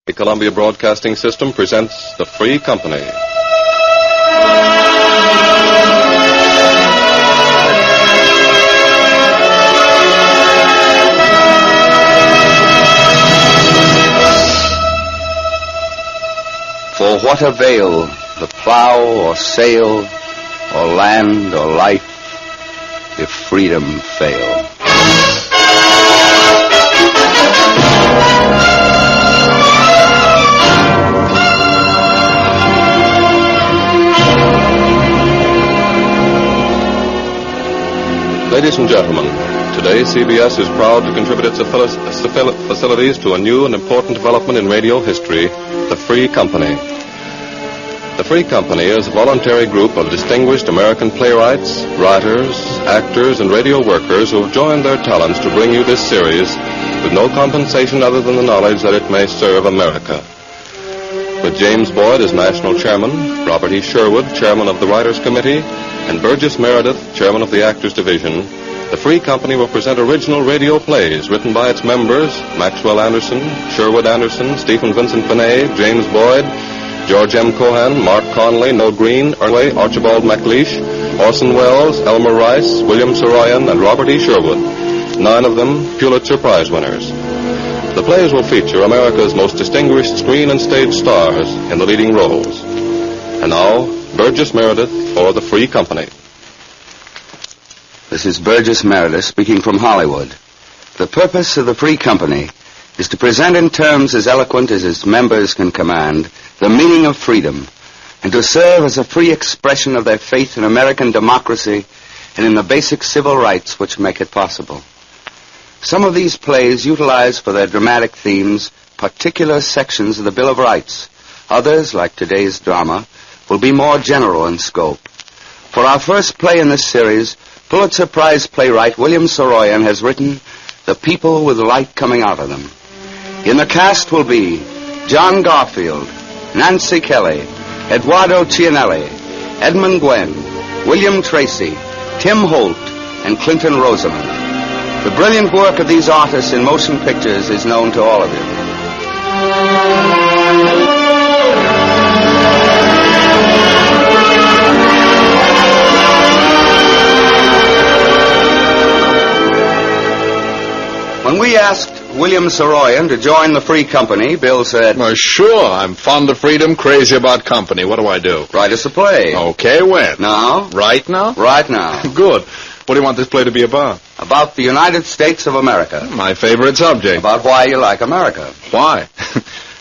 The Columbia Broadcasting System presents The Free Company. For what avail the plow or sail, or land or life, if freedom fail? Ladies and gentlemen, today CBS is proud to contribute its facilities to a new and important development in radio history, the Free Company. The Free Company is a voluntary group of distinguished American playwrights, writers, actors, and radio workers who have joined their talents to bring you this series with no compensation other than the knowledge that it may serve America. With James Boyd as National Chairman, Robert E. Sherwood, Chairman of the Writers' Committee, and Burgess Meredith, Chairman of the Actors Division, the Free Company will present original radio plays written by its members, Maxwell Anderson, Sherwood Anderson, Stephen Vincent Benet, James Boyd, George M. Cohan, Mark Conley, Noel Green, Archibald MacLeish, Orson Welles, Elmer Rice, William Saroyan, and Robert E. Sherwood, 9 of them Pulitzer Prize winners. The plays will feature America's most distinguished screen and stage stars in the leading roles. And now, Burgess Meredith for the Free Company. This is Burgess Meredith speaking from Hollywood. The purpose of the Free Company is to present in terms as eloquent as its members can command the meaning of freedom, and to serve as a free expression of their faith in American democracy and in the basic civil rights which make it possible. Some of these plays utilize for their dramatic themes particular sections of the Bill of Rights. Others, like today's drama, will be more general in scope. For our first play in this series, Pulitzer Prize playwright William Saroyan has written The People with Light Coming Out of Them. In the cast will be John Garfield, Nancy Kelly, Eduardo Cianelli, Edmund Gwenn, William Tracy, Tim Holt, and Clinton Rosamond. The brilliant work of these artists in motion pictures is known to all of you. When we asked William Saroyan to join the Free Company, Bill said, Well, sure, I'm fond of freedom, crazy about company. What do I do? Write us a play. Okay, when? Now? Right now? Right now. Good. What do you want this play to be about? About the United States of America. My favorite subject. About why you like America. Why?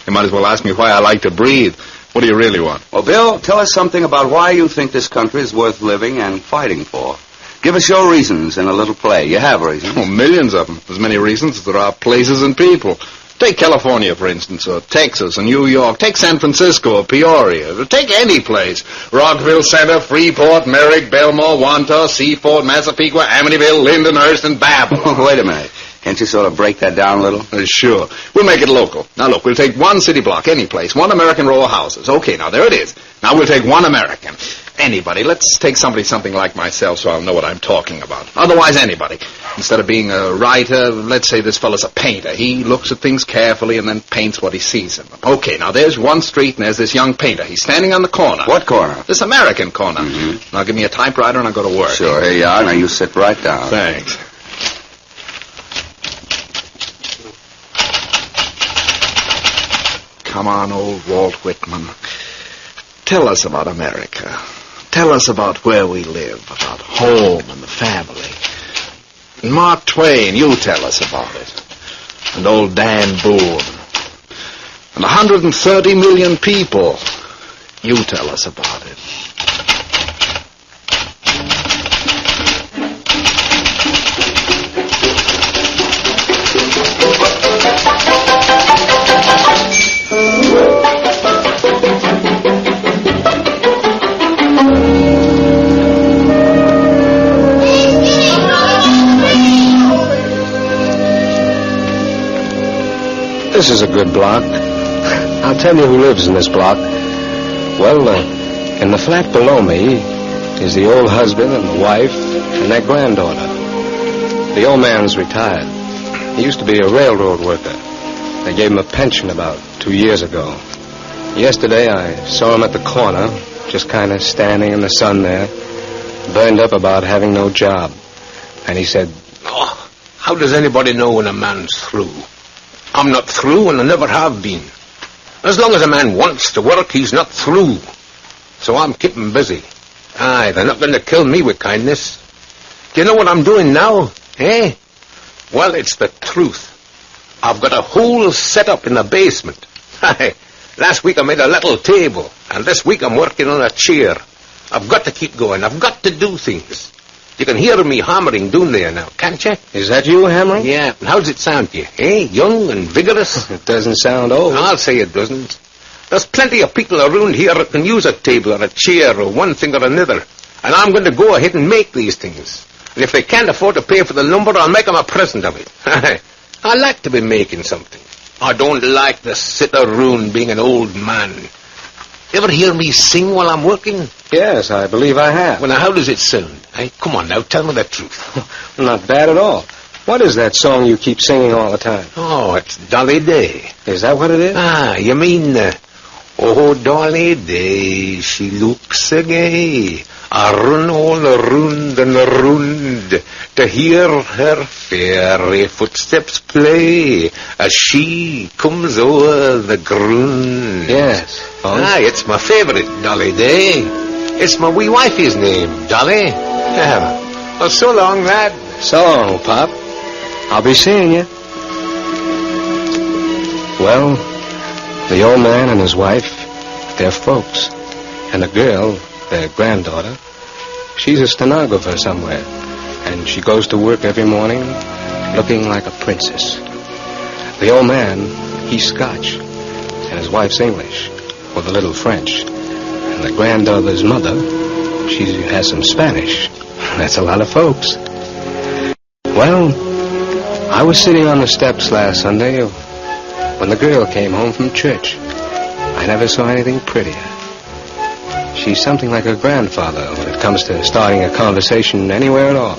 You might as well ask me why I like to breathe. What do you really want? Well, Bill, tell us something about why you think this country is worth living and fighting for. Give us your reasons in a little play. You have reasons. Oh, millions of them. As many reasons as there are places and people. Take California, for instance, or Texas, or New York. Take San Francisco, or Peoria. Take any place. Rockville Center, Freeport, Merrick, Belmore, Wantagh, Seaford, Massapequa, Amityville, Lindenhurst, and Babylon. Wait a minute. Can't you sort of break that down a little? Sure. We'll make it local. Now, look, we'll take one city block, any place, one American row of houses. Okay, now, there it is. Now, we'll take one American. Anybody. Let's take something like myself so I'll know what I'm talking about. Otherwise, anybody. Instead of being a writer, let's say this fellow's a painter. He looks at things carefully and then paints what he sees in them. Okay, now, there's one street and there's this young painter. He's standing on the corner. What corner? This American corner. Mm-hmm. Now, give me a typewriter and I'll go to work. Sure, here you are. Now, you sit right down. Thanks. Come on, old Walt Whitman. Tell us about America. Tell us about where we live, about home and the family. And Mark Twain, you tell us about it. And old Dan Boone. And 130 million people, you tell us about it. This is a good block. I'll tell you who lives in this block. Well, in the flat below me is the old husband and the wife and their granddaughter. The old man's retired. He used to be a railroad worker. They gave him a pension about 2 years ago. Yesterday, I saw him at the corner, just kind of standing in the sun there, burned up about having no job. And he said, "Oh, how does anybody know when a man's through? I'm not through, and I never have been. As long as a man wants to work, he's not through. So I'm keeping busy. Aye, they're not going to kill me with kindness. Do you know what I'm doing now, eh? Well, it's the truth. I've got a whole setup in the basement. Aye, last week I made a little table, and this week I'm working on a chair. I've got to keep going. I've got to do things. You can hear me hammering down there now, can't you? "Is that you hammering?" Yeah, and how's it sound to you, eh? Young and vigorous? It doesn't sound old. I'll say it doesn't. There's plenty of people around here that can use a table or a chair or one thing or another. And I'm going to go ahead and make these things. And if they can't afford to pay for the lumber, I'll make them a present of it. I like to be making something. I don't like to sit around being an old man. Ever hear me sing while I'm working? Yes, I believe I have. Well, now, how does it sound? Hey, come on now, tell me the truth. Not bad at all. What is that song you keep singing all the time? Oh, it's Dolly Day. Is that what it is? Ah, you mean, oh, Dolly Day, she looks so gay. I run all around and around to hear her fairy footsteps play as she comes over the ground. Yes. Oh. Aye, it's my favourite, Dolly Day. It's my wee wifey's name, Dolly. Yeah. Well, so long, lad. So long, Pop. I'll be seeing you. Well, the old man and his wife, they're folks. And the girl, their granddaughter, she's a stenographer somewhere. And she goes to work every morning looking like a princess. The old man, he's Scotch. And his wife's English, with a little French. And the granddaughter's mother, she has some Spanish. That's a lot of folks. Well, I was sitting on the steps last Sunday when the girl came home from church. I never saw anything prettier. She's something like her grandfather when it comes to starting a conversation anywhere at all.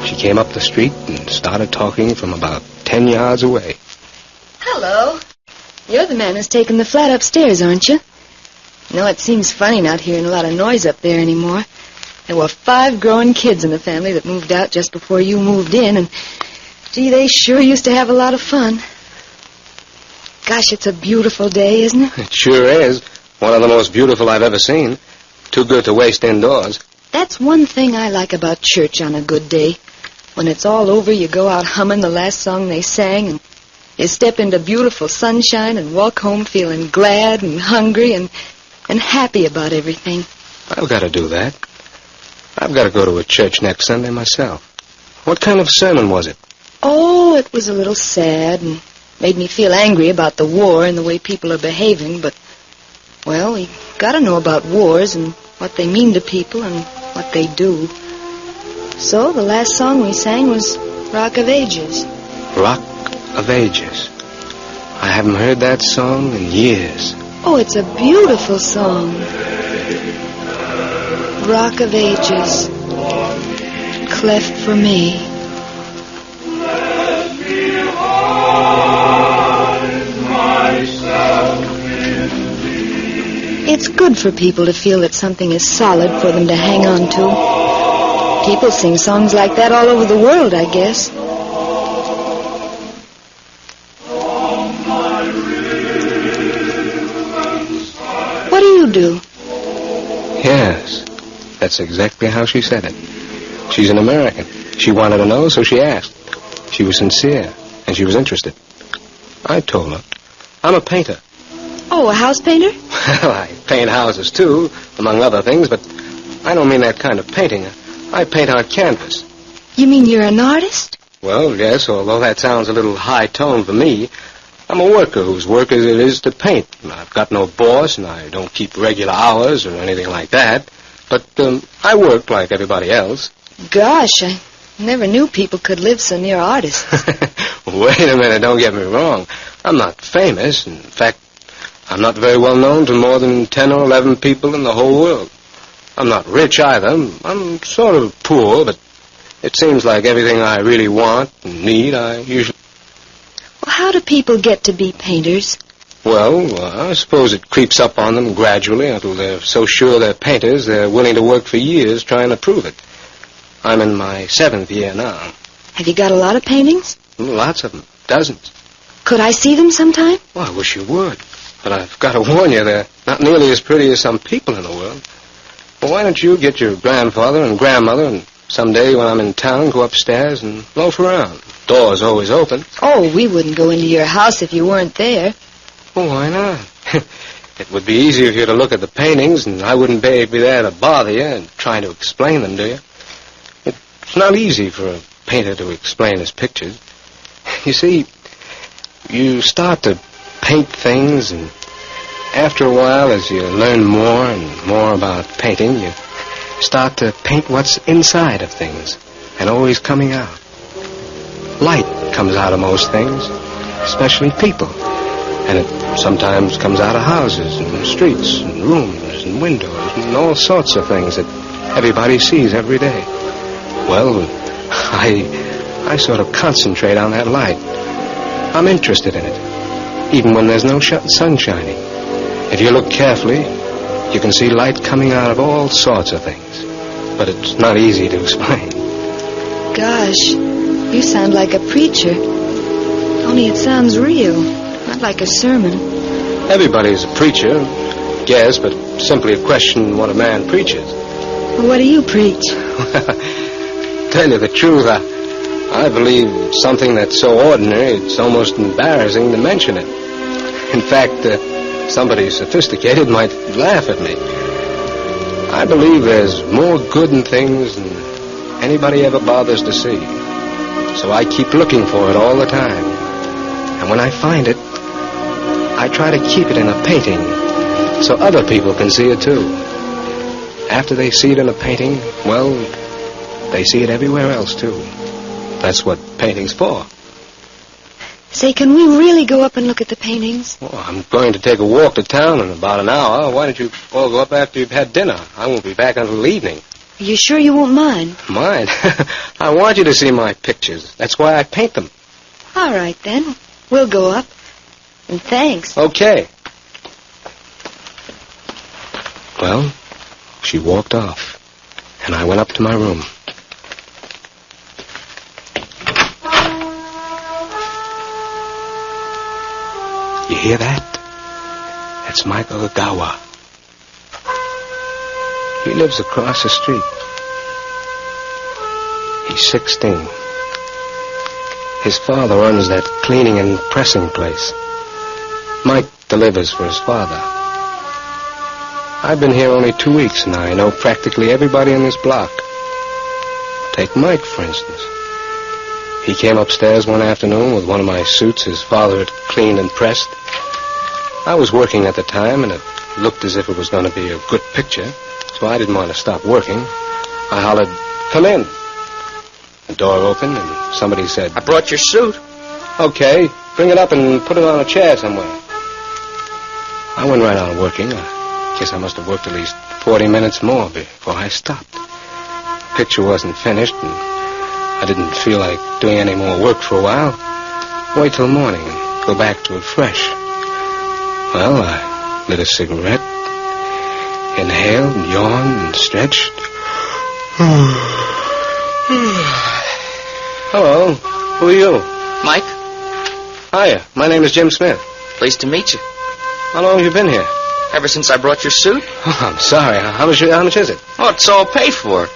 She came up the street and started talking from about 10 yards away. Hello. You're the man who's taken the flat upstairs, aren't you? No, it seems funny not hearing a lot of noise up there anymore. There were 5 growing kids in the family that moved out just before you moved in, and gee, they sure used to have a lot of fun. Gosh, it's a beautiful day, isn't it? It sure is. One of the most beautiful I've ever seen. Too good to waste indoors. That's one thing I like about church on a good day. When it's all over, you go out humming the last song they sang, and you step into beautiful sunshine and walk home feeling glad and hungry and happy about everything. I've got to do that. I've got to go to a church next Sunday myself. What kind of sermon was it? Oh, it was a little sad and made me feel angry about the war and the way people are behaving, but, well, we got to know about wars and what they mean to people and what they do. So the last song we sang was Rock of Ages. Rock of Ages. I haven't heard that song in years. Oh, it's a beautiful song. Rock of Ages, cleft for me. It's good for people to feel that something is solid for them to hang on to. People sing songs like that all over the world, I guess. What do you do? Yes, that's exactly how she said it. She's an American. She wanted to know, so she asked. She was sincere, and she was interested. I told her, I'm a painter. Oh, a house painter? Well, I paint houses, too, among other things, but I don't mean that kind of painting. I paint on canvas. You mean you're an artist? Well, yes, although that sounds a little high-toned for me. I'm a worker whose work it is to paint. I've got no boss, and I don't keep regular hours or anything like that. But I work like everybody else. Gosh, I never knew people could live so near artists. Wait a minute, don't get me wrong. I'm not famous. In fact, I'm not very well known to more than 10 or 11 people in the whole world. I'm not rich either. I'm sort of poor, but it seems like everything I really want and need, I usually... Well, how do people get to be painters? Well, I suppose it creeps up on them gradually until they're so sure they're painters they're willing to work for years trying to prove it. I'm in my 7th year now. Have you got a lot of paintings? Lots of them. Dozens. Could I see them sometime? Well, I wish you would. But I've got to warn you, they're not nearly as pretty as some people in the world. Well, why don't you get your grandfather and grandmother and someday when I'm in town go upstairs and loaf around? Door's always open. Oh, we wouldn't go into your house if you weren't there. Well, why not? It would be easier for you to look at the paintings, and I wouldn't be there to bother you and try to explain them to you. It's not easy for a painter to explain his pictures. You see, you start to paint things, and after a while, as you learn more and more about painting, you start to paint what's inside of things and always coming out. Light comes out of most things, especially people. And it sometimes comes out of houses and streets and rooms and windows and all sorts of things that everybody sees every day. Well, I sort of concentrate on that light. I'm interested in it, even when there's no sun shining. If you look carefully, you can see light coming out of all sorts of things. But it's not easy to explain. Gosh, you sound like a preacher. Only it sounds real, not like a sermon. Everybody's a preacher, yes, but simply a question what a man preaches. Well, what do you preach? Tell you the truth, I believe something that's so ordinary it's almost embarrassing to mention it. In fact, somebody sophisticated might laugh at me. I believe there's more good in things than anybody ever bothers to see. So I keep looking for it all the time. And when I find it, I try to keep it in a painting so other people can see it too. After they see it in a painting, well, they see it everywhere else too. That's what painting's for. Say, can we really go up and look at the paintings? Well, I'm going to take a walk to town in about an hour. Why don't you all go up after you've had dinner? I won't be back until evening. Are you sure you won't mind? Mind? I want you to see my pictures. That's why I paint them. All right, then. We'll go up. And thanks. Okay. Well, she walked off, and I went up to my room. You hear that? That's Michael Ogawa. He lives across the street. He's 16. His father runs that cleaning and pressing place. Mike delivers for his father. I've been here only 2 weeks, and I know practically everybody in this block. Take Mike, for instance. He came upstairs one afternoon with one of my suits his father had cleaned and pressed. I was working at the time, and it looked as if it was going to be a good picture, so I didn't want to stop working. I hollered, "Come in." The door opened, and somebody said, I brought your suit. "Okay, bring it up and put it on a chair somewhere." I went right on working. I guess I must have worked at least 40 minutes more before I stopped. The picture wasn't finished, and I didn't feel like doing any more work for a while. Wait till morning and go back to it fresh. Well, I lit a cigarette, inhaled and yawned and stretched. Hello, who are you? Mike, Hiya, my name is Jim Smith. pleased to meet you. How long have you been here? Ever since I brought your suit? Oh, I'm sorry. How much is it? Oh, it's all paid for.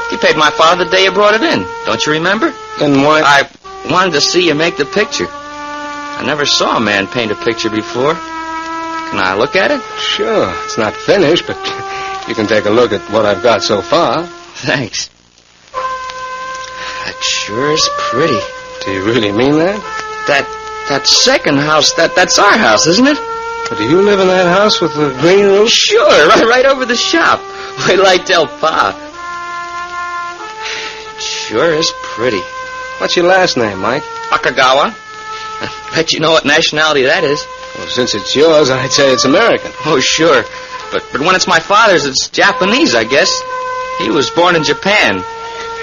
You paid my father the day you brought it in. Don't you remember? Then why... I wanted to see you make the picture. I never saw a man paint a picture before. Can I look at it? Sure. It's not finished, but you can take a look at what I've got so far. Thanks. That sure is pretty. Do you really mean that? That second house, that's our house, isn't it? But do you live in that house with the green roof? Sure, right over the shop. We like Del Pa. It sure is pretty. What's your last name, Mike? Akagawa. I bet you know what nationality that is. Well, since it's yours, I'd say it's American. Oh, sure. But when it's my father's, it's Japanese, I guess. He was born in Japan.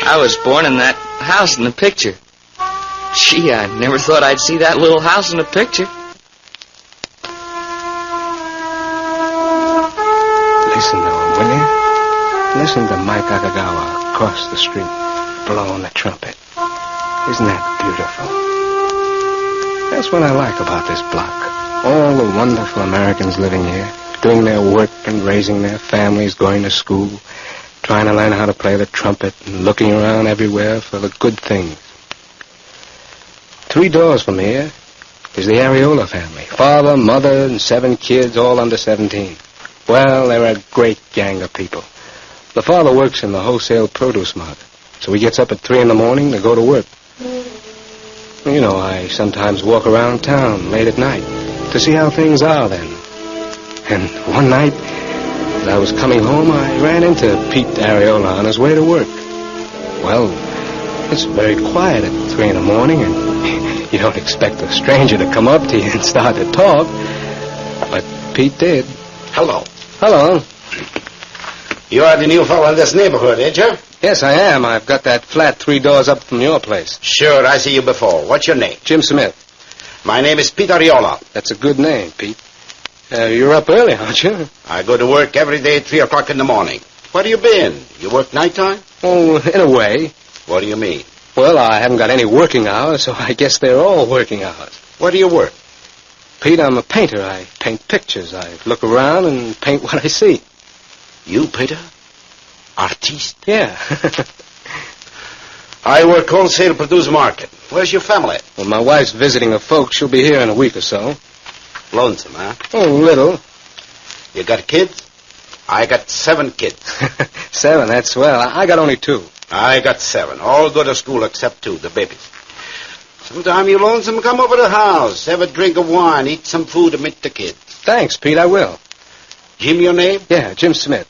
I was born in that house in the picture. Gee, I never thought I'd see that little house in the picture. Listen to him, will you? Listen to Mike Akagawa across the street, blowing the trumpet. Isn't that beautiful? That's what I like about this block. All the wonderful Americans living here, doing their work and raising their families, going to school, trying to learn how to play the trumpet and looking around everywhere for the good things. 3 doors from here is the Areola family. Father, mother, and 7 kids, all under 17. Well, they're a great gang of people. The father works in the wholesale produce market, so he gets up at 3 in the morning to go to work. You know, I sometimes walk around town late at night to see how things are then. And one night, as I was coming home, I ran into Pete Areola on his way to work. Well, it's very quiet at 3 in the morning, and you don't expect a stranger to come up to you and start to talk. But Pete did. Hello. Hello. You are the new fellow in this neighborhood, ain't you? Yes, I am. I've got that flat 3 doors up from your place. Sure, I see you before. What's your name? Jim Smith. My name is Pete Areola. That's a good name, Pete. You're up early, aren't you? I go to work every day at 3 o'clock in the morning. Where have you been? You work nighttime? Oh, in a way. What do you mean? Well, I haven't got any working hours, so I guess they're all working hours. Where do you work? Pete, I'm a painter. I paint pictures. I look around and paint what I see. You, Peter? Artiste? Yeah. I work wholesale produce market. Where's your family? Well, my wife's visiting her folks. She'll be here in a week or so. Lonesome, huh? Oh, little. You got kids? I got 7 kids. 7, that's swell. I got only 2. I got 7. All go to school except 2, the babies. Sometime you lonesome, come over to the house. Have a drink of wine, eat some food, and meet the kids. Thanks, Pete, I will. Jim, your name? Yeah, Jim Smith.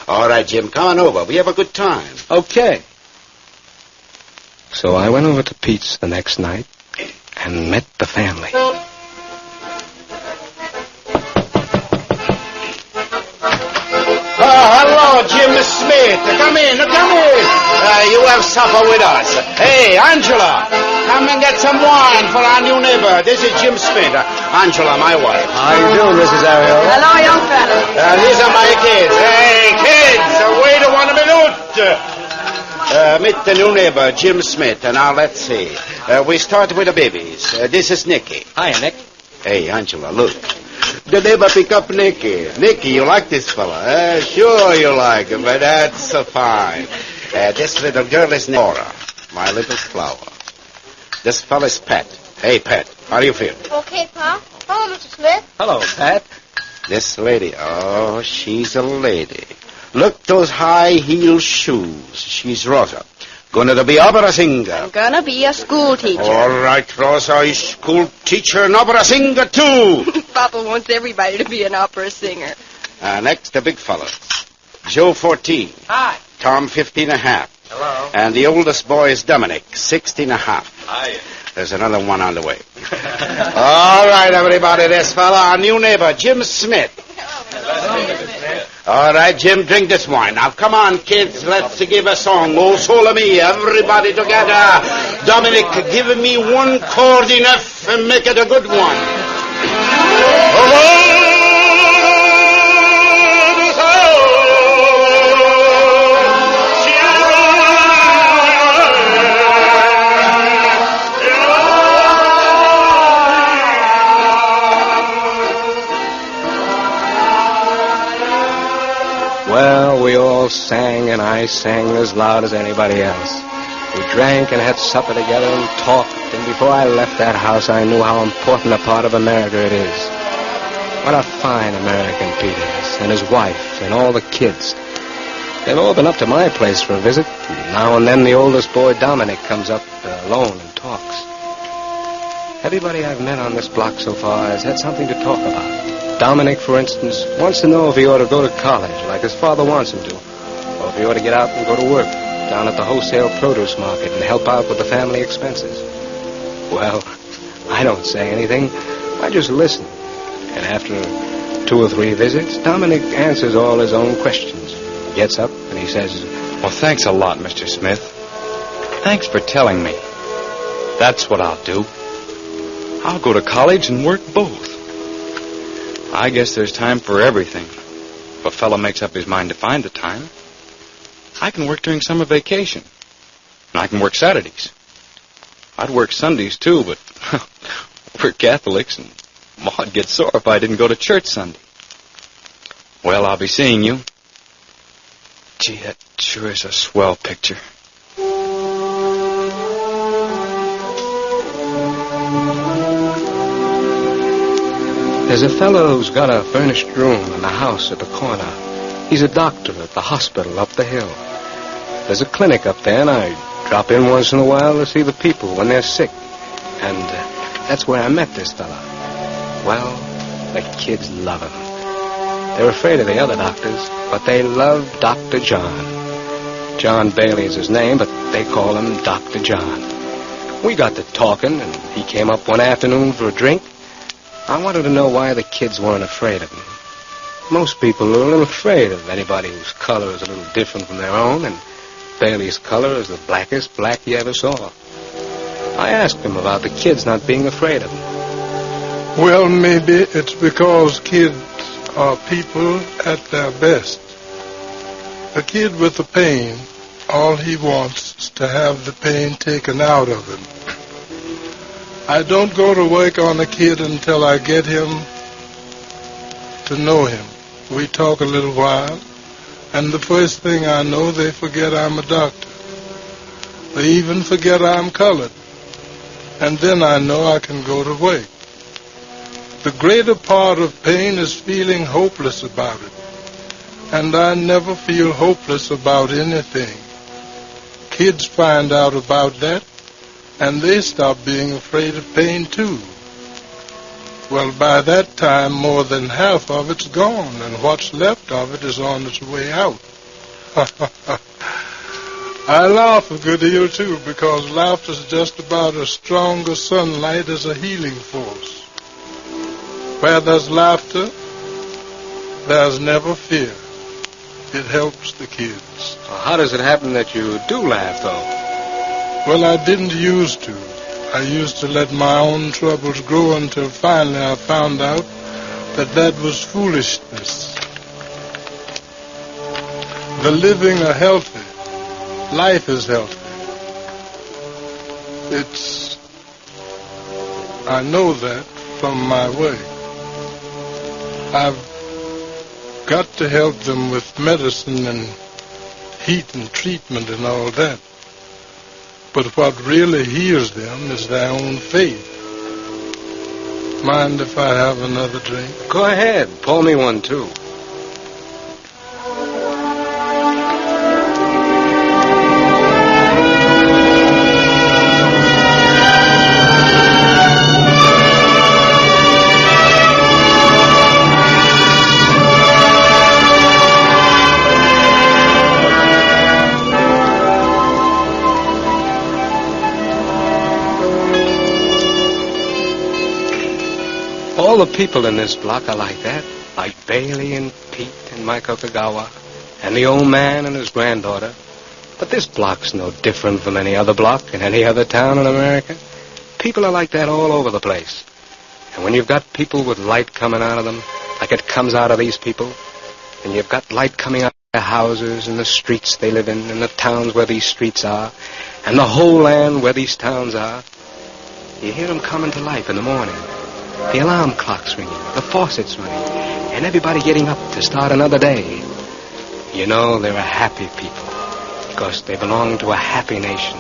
All right, Jim, come on over. We have a good time. Okay. So I went over to Pete's the next night and met the family. Oh, hello, Jim Smith. Come in. You have supper with us. Hey, Angela, come and get some wine for our new neighbor. This is Jim Smith. Angela, my wife. How you doing, Mrs. Areola? Hello, young fella. These are my kids. Hey, kids, wait a 1 minute. Meet the new neighbor, Jim Smith. And now let's see. We start with the babies. This is Nicky. Hi, Nick. Hey, Angela, look. The neighbor pick up Nicky. Nicky, you like this fella? Sure you like him, but that's fine. This little girl is Nora, my little flower. This fella's Pat. Hey, Pat, how do you feel? Okay, Pa. Hello, Mr. Smith. Hello, Pat. This lady, oh, she's a lady. Look, those high-heel shoes. She's Rosa. Gonna be opera singer. I'm gonna be a school teacher. All right, Rosa, is school teacher and opera singer, too. Papa wants everybody to be an opera singer. Next, the big fella. Joe, 14. Hi. Tom, 15 and a half. Hello. And the oldest boy is Dominic, 16 and a half. Hi. There's another one on the way. All right, everybody, this fella, our new neighbor, Jim Smith. All right, Jim, drink this wine. Now, come on, kids, let's give a song. Oh, solo me, everybody together. Dominic, give me 1 chord in F and make it a good one. Well, we all sang, and I sang as loud as anybody else. We drank and had supper together and talked, and before I left that house, I knew how important a part of America it is. What a fine American Pete is, and his wife, and all the kids. They've all been up to my place for a visit. And now and then the oldest boy, Dominic, comes up alone and talks. Everybody I've met on this block so far has had something to talk about. Dominic, for instance, wants to know if he ought to go to college like his father wants him to, or if he ought to get out and go to work down at the wholesale produce market and help out with the family expenses. Well, I don't say anything. I just listen. And after 2 or 3 visits, Dominic answers all his own questions. He gets up and he says, Well, thanks a lot, Mr. Smith. Thanks for telling me. That's what I'll do. I'll go to college and work both. I guess there's time for everything. a fellow makes up his mind to find the time. I can work during summer vacation. And I can work Saturdays. I'd work Sundays, too, but we're Catholics, and Ma'd get sore if I didn't go to church Sunday. Well, I'll be seeing you. Gee, that sure is a swell picture. There's a fellow who's got a furnished room in the house at the corner. He's a doctor at the hospital up the hill. There's a clinic up there, and I drop in once in a while to see the people when they're sick. And that's where I met this fella. Well, the kids love him. They're afraid of the other doctors, but they love Dr. John. John Bailey is his name, but they call him Dr. John. We got to talking, and he came up one afternoon for a drink. I wanted to know why the kids weren't afraid of him. Most people are a little afraid of anybody whose color is a little different from their own, and Bailey's color is the blackest black you ever saw. I asked him about the kids not being afraid of him. Well, maybe it's because kids are people at their best. A kid with a pain, all he wants is to have the pain taken out of him. I don't go to work on a kid until I get him to know him. We talk a little while, and the first thing I know, they forget I'm a doctor. They even forget I'm colored. And then I know I can go to work. The greater part of pain is feeling hopeless about it. And I never feel hopeless about anything. Kids find out about that, and they stop being afraid of pain too. Well, by that time, more than half of it's gone, and what's left of it is on its way out. I laugh a good deal, too, because laughter's just about as strong as sunlight as a healing force. Where there's laughter, there's never fear. It helps the kids. Well, how does it happen that you do laugh, though? Well, I didn't used to. I used to let my own troubles grow until finally I found out that that was foolishness. The living are healthy. Life is healthy. I know that from my work. I've got to help them with medicine and heat and treatment and all that. But what really heals them is their own faith. Mind if I have another drink? Go ahead. Pour me one, too. All the people in this block are like that, like Bailey and Pete and Mike Okagawa, and the old man and his granddaughter. But this block's no different from any other block in any other town in America. People are like that all over the place. And when you've got people with light coming out of them, like it comes out of these people, and you've got light coming out of their houses and the streets they live in and the towns where these streets are, and the whole land where these towns are, you hear them coming to life in the morning. The alarm clock's ringing, the faucet's running, and everybody getting up to start another day. You know they're a happy people, because they belong to a happy nation.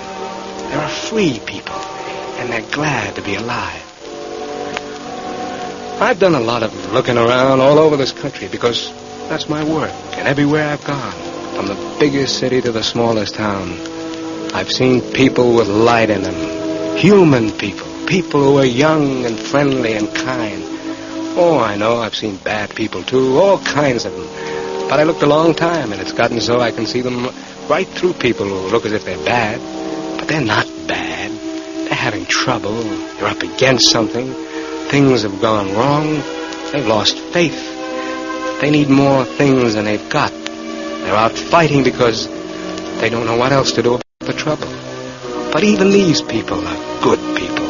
They're a free people, and they're glad to be alive. I've done a lot of looking around all over this country, because that's my work, and everywhere I've gone, from the biggest city to the smallest town, I've seen people with light in them, human people. People who are young and friendly and kind. Oh, I know, I've seen bad people, too, all kinds of them. But I looked a long time, and it's gotten so I can see them right through people who look as if they're bad. But they're not bad. They're having trouble. They're up against something. Things have gone wrong. They've lost faith. They need more things than they've got. They're out fighting because they don't know what else to do about the trouble. But even these people are good people.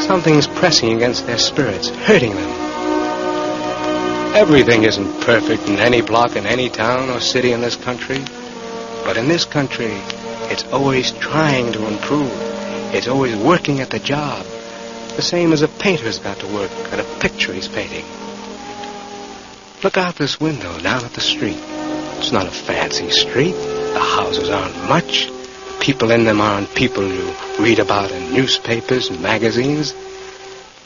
Something's pressing against their spirits, hurting them. Everything isn't perfect in any block in any town or city in this country. But in this country, it's always trying to improve. It's always working at the job. The same as a painter's got to work at a picture he's painting. Look out this window down at the street. It's not a fancy street. The houses aren't much. People in them aren't people you read about in newspapers and magazines.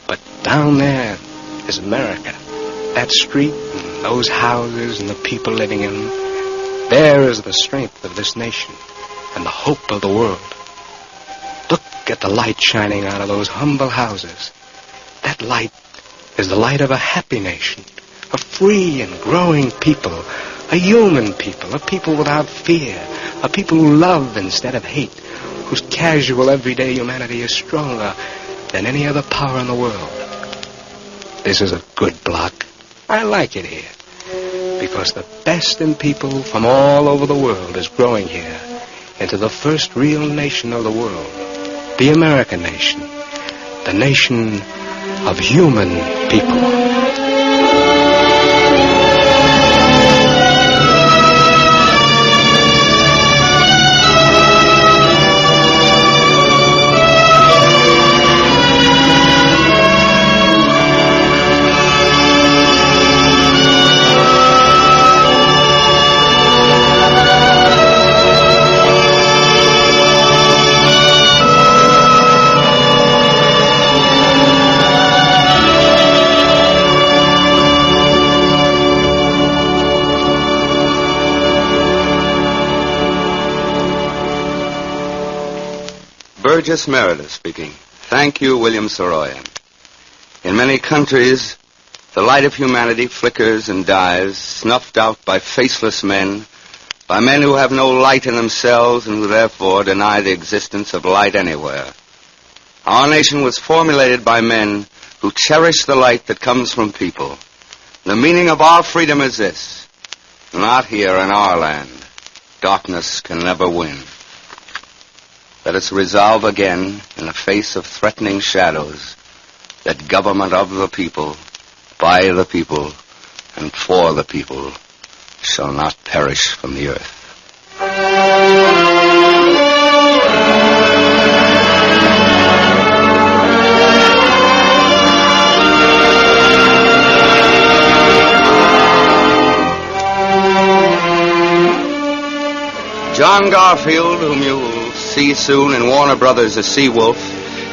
But down there is America. That street and those houses and the people living in them. There is the strength of this nation and the hope of the world. Look at the light shining out of those humble houses. That light is the light of a happy nation, a free and growing people, a human people, a people without fear, a people who love instead of hate, whose casual everyday humanity is stronger than any other power in the world. This is a good block. I like it here because the best in people from all over the world is growing here into the first real nation of the world, the American nation, the nation of human people. Burgess Meredith speaking. Thank you, William Saroyan. In many countries, the light of humanity flickers and dies, snuffed out by faceless men, by men who have no light in themselves and who therefore deny the existence of light anywhere. Our nation was formulated by men who cherish the light that comes from people. The meaning of our freedom is this: not here in our land. Darkness can never win. Let us resolve again, in the face of threatening shadows, that government of the people, by the people, and for the people shall not perish from the earth. John Garfield, whom you will see soon in Warner Brothers as Seawolf,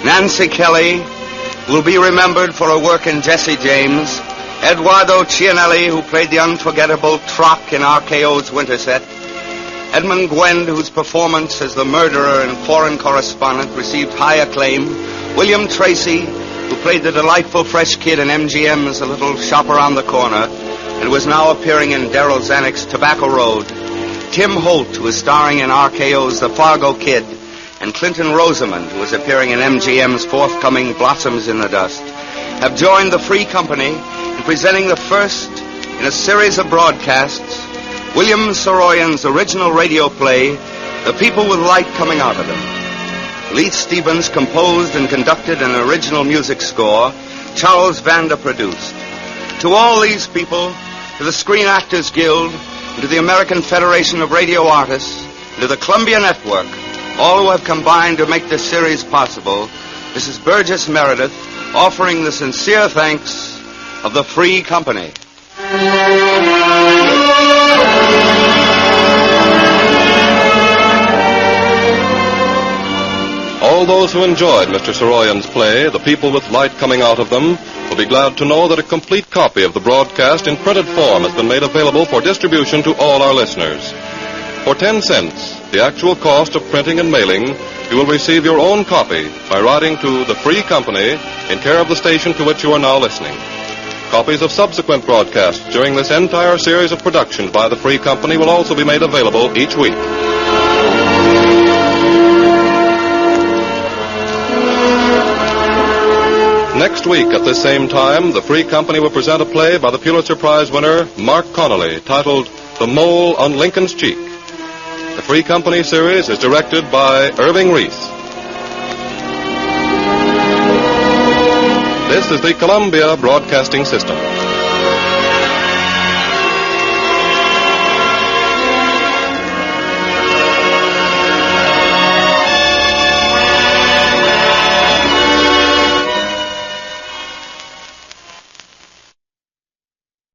Nancy Kelly, who will be remembered for her work in Jesse James, Eduardo Cianelli, who played the unforgettable Trock in RKO's Winterset, Edmund Gwend, whose performance as the murderer in Foreign Correspondent received high acclaim, William Tracy, who played the delightful fresh kid in MGM's The Little Shop Around the Corner, and was now appearing in Darryl Zanuck's Tobacco Road, Tim Holt, who is starring in RKO's The Fargo Kid, and Clinton Rosamond, who is appearing in MGM's forthcoming Blossoms in the Dust, have joined the Free Company in presenting the first in a series of broadcasts, William Saroyan's original radio play, The People with Light Coming Out of Them. Leith Stevens composed and conducted an original music score, Charles Vanda produced. To all these people, to the Screen Actors Guild, and to the American Federation of Radio Artists, and to the Columbia Network, all who have combined to make this series possible, this is Burgess Meredith offering the sincere thanks of the Free Company. All those who enjoyed Mr. Saroyan's play, The People with Light Coming Out of Them, will be glad to know that a complete copy of the broadcast in printed form has been made available for distribution to all our listeners. For 10 cents, the actual cost of printing and mailing, you will receive your own copy by writing to the Free Company in care of the station to which you are now listening. Copies of subsequent broadcasts during this entire series of productions by the Free Company will also be made available each week. Next week at this same time, the Free Company will present a play by the Pulitzer Prize winner Mark Connolly titled The Mole on Lincoln's Cheek. The Free Company series is directed by Irving Reese. This is the Columbia Broadcasting System.